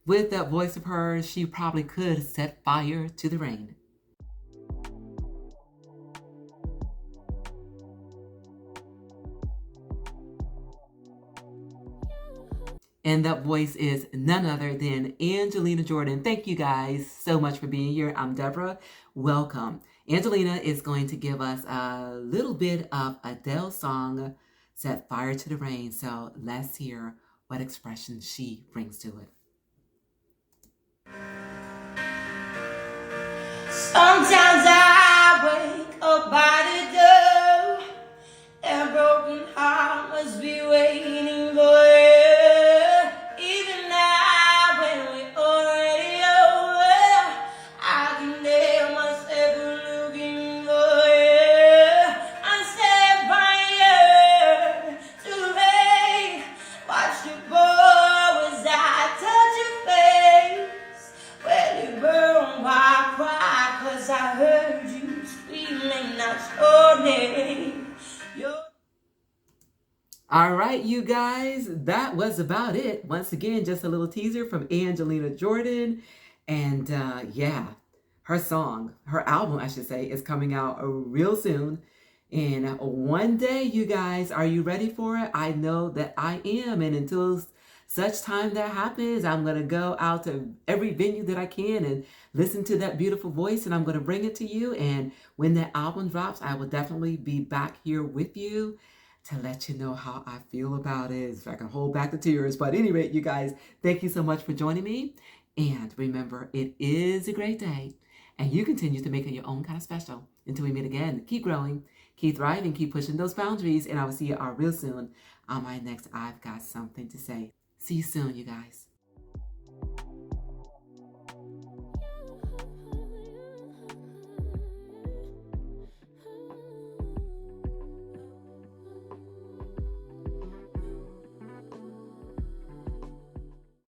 With that voice of hers, she probably could set fire to the rain. And that voice is none other than Angelina Jordan. Thank you guys so much for being here. I'm Deborah. Welcome. Angelina is going to give us a little bit of Adele's song, Set Fire to the Rain. So let's hear what expression she brings to it. Sometimes I wake up by the door, and a broken heart must be waiting for you. Even now, when we're already over, I can nail myself looking for you. I set fire to the rain, watch you pour as I touch your face. Well, you burn, why cry? 'Cause I heard you screaming out your name. All right, you guys, that was about it. Once again, just a little teaser from Angelina Jordan. And yeah, her song, her album, I should say, is coming out real soon. In one day, you guys, are you ready for it? I know that I am. And until such time that happens, I'm going to go out to every venue that I can and listen to that beautiful voice, and I'm going to bring it to you. And when that album drops, I will definitely be back here with you to let you know how I feel about it. If I can hold back the tears. But anyway, you guys, thank you so much for joining me. And remember, it is a great day. And you continue to make it your own kind of special. Until we meet again, keep growing, keep thriving, keep pushing those boundaries. And I will see you all real soon on my next I've Got Something to Say. See you soon, you guys.